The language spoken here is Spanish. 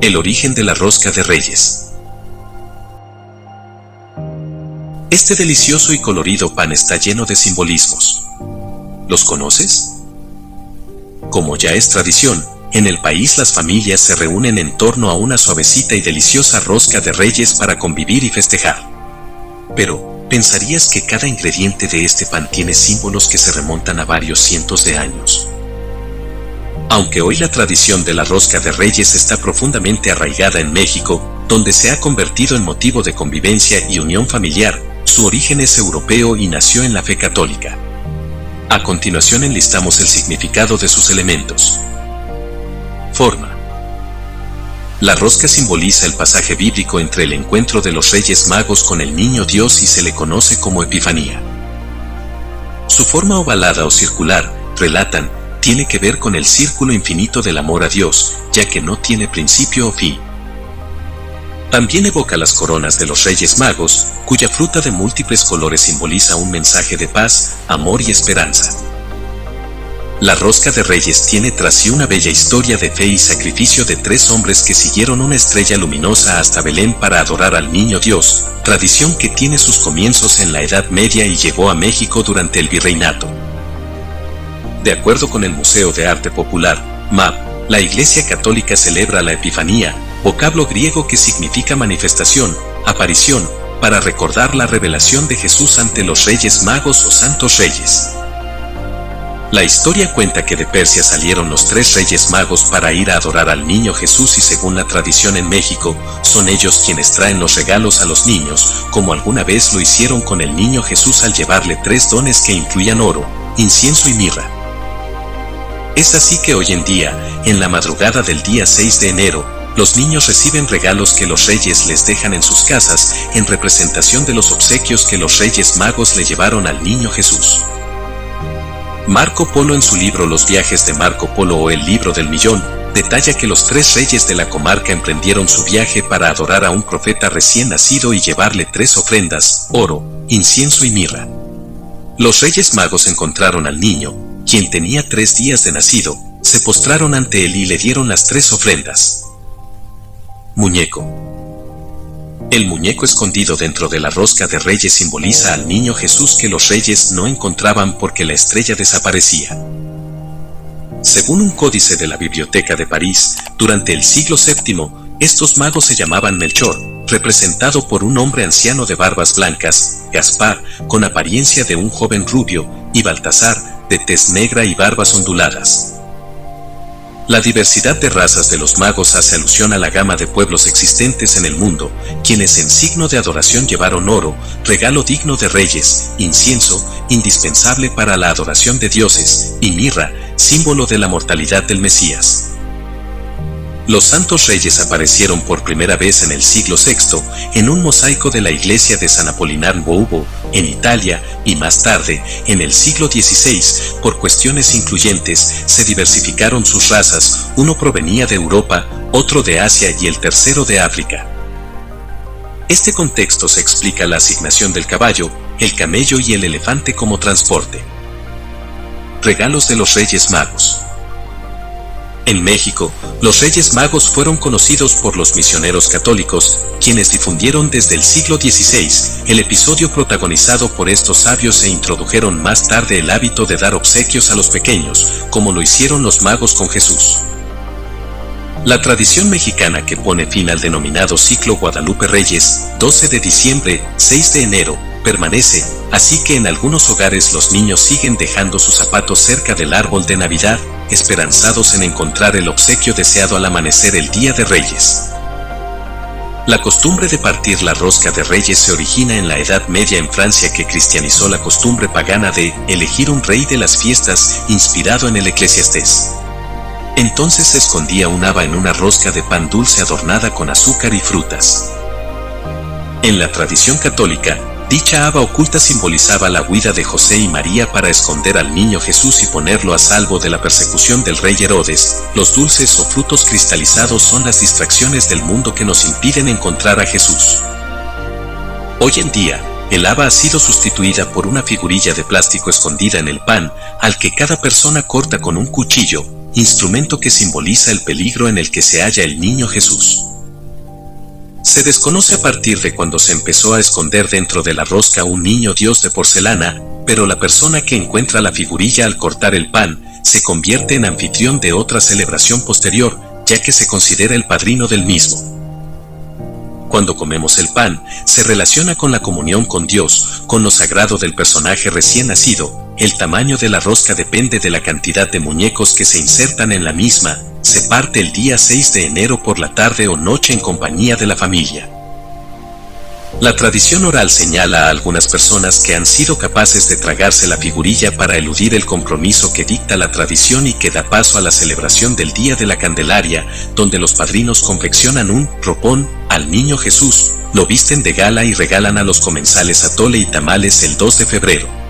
El origen de la rosca de Reyes. Este delicioso y colorido pan está lleno de simbolismos. ¿Los conoces? Como ya es tradición, en el país las familias se reúnen en torno a una suavecita y deliciosa rosca de Reyes para convivir y festejar. Pero, ¿pensarías que cada ingrediente de este pan tiene símbolos que se remontan a varios cientos de años? Aunque hoy la tradición de la rosca de Reyes está profundamente arraigada en México, donde se ha convertido en motivo de convivencia y unión familiar, su origen es europeo y nació en la fe católica. A continuación enlistamos el significado de sus elementos. Forma. La rosca simboliza el pasaje bíblico entre el encuentro de los Reyes Magos con el Niño Dios y se le conoce como Epifanía. Su forma ovalada o circular, relatan, tiene que ver con el círculo infinito del amor a Dios, ya que no tiene principio o fin. También evoca las coronas de los Reyes Magos, cuya fruta de múltiples colores simboliza un mensaje de paz, amor y esperanza. La rosca de Reyes tiene tras sí una bella historia de fe y sacrificio de 3 hombres que siguieron una estrella luminosa hasta Belén para adorar al Niño Dios, tradición que tiene sus comienzos en la Edad Media y llegó a México durante el Virreinato. De acuerdo con el Museo de Arte Popular, MAP, la Iglesia Católica celebra la Epifanía, vocablo griego que significa manifestación, aparición, para recordar la revelación de Jesús ante los Reyes Magos o Santos Reyes. La historia cuenta que de Persia salieron los 3 Reyes Magos para ir a adorar al Niño Jesús y según la tradición en México, son ellos quienes traen los regalos a los niños, como alguna vez lo hicieron con el Niño Jesús al llevarle 3 dones que incluían oro, incienso y mirra. Es así que hoy en día, en la madrugada del día 6 de enero, los niños reciben regalos que los reyes les dejan en sus casas, en representación de los obsequios que los Reyes Magos le llevaron al Niño Jesús. Marco Polo en su libro Los viajes de Marco Polo o el libro del millón, detalla que los 3 reyes de la comarca emprendieron su viaje para adorar a un profeta recién nacido y llevarle 3 ofrendas, oro, incienso y mirra. Los Reyes Magos encontraron al niño, quien tenía 3 días de nacido, se postraron ante él y le dieron las 3 ofrendas. Muñeco. El muñeco escondido dentro de la rosca de Reyes simboliza al Niño Jesús que los reyes no encontraban porque la estrella desaparecía. Según un códice de la Biblioteca de París, durante el siglo VII, estos magos se llamaban Melchor, representado por un hombre anciano de barbas blancas, Gaspar, con apariencia de un joven rubio, y Baltasar, de tez negra y barbas onduladas. La diversidad de razas de los magos hace alusión a la gama de pueblos existentes en el mundo, quienes en signo de adoración llevaron oro, regalo digno de reyes, incienso, indispensable para la adoración de dioses, y mirra, símbolo de la mortalidad del Mesías. Los Santos Reyes aparecieron por primera vez en el siglo VI, en un mosaico de la iglesia de San Apolinar Nuovo, en Italia, y más tarde, en el siglo XVI, por cuestiones incluyentes, se diversificaron sus razas, uno provenía de Europa, otro de Asia y el tercero de África. Este contexto se explica la asignación del caballo, el camello y el elefante como transporte. Regalos de los Reyes Magos. En México, los Reyes Magos fueron conocidos por los misioneros católicos, quienes difundieron desde el siglo XVI el episodio protagonizado por estos sabios e introdujeron más tarde el hábito de dar obsequios a los pequeños, como lo hicieron los magos con Jesús. La tradición mexicana que pone fin al denominado ciclo Guadalupe Reyes, 12 de diciembre, 6 de enero, permanece, así que en algunos hogares los niños siguen dejando sus zapatos cerca del árbol de Navidad, esperanzados en encontrar el obsequio deseado al amanecer el Día de Reyes. La costumbre de partir la rosca de Reyes se origina en la Edad Media en Francia, que cristianizó la costumbre pagana de elegir un rey de las fiestas, inspirado en el Eclesiastés. Entonces se escondía un haba en una rosca de pan dulce adornada con azúcar y frutas. En la tradición católica, dicha haba oculta simbolizaba la huida de José y María para esconder al Niño Jesús y ponerlo a salvo de la persecución del rey Herodes. Los dulces o frutos cristalizados son las distracciones del mundo que nos impiden encontrar a Jesús. Hoy en día, el haba ha sido sustituida por una figurilla de plástico escondida en el pan, al que cada persona corta con un cuchillo, instrumento que simboliza el peligro en el que se halla el niño Jesús. Se desconoce a partir de cuando se empezó a esconder dentro de la rosca un niño Dios de porcelana, pero la persona que encuentra la figurilla al cortar el pan se convierte en anfitrión de otra celebración posterior, ya que se considera el padrino del mismo. Cuando comemos el pan, se relaciona con la comunión con Dios, con lo sagrado del personaje recién nacido. El tamaño de la rosca depende de la cantidad de muñecos que se insertan en la misma. Se parte el día 6 de enero por la tarde o noche en compañía de la familia. La tradición oral señala a algunas personas que han sido capaces de tragarse la figurilla para eludir el compromiso que dicta la tradición y que da paso a la celebración del Día de la Candelaria, donde los padrinos confeccionan un ropón al niño Jesús, lo visten de gala y regalan a los comensales atole y tamales el 2 de febrero.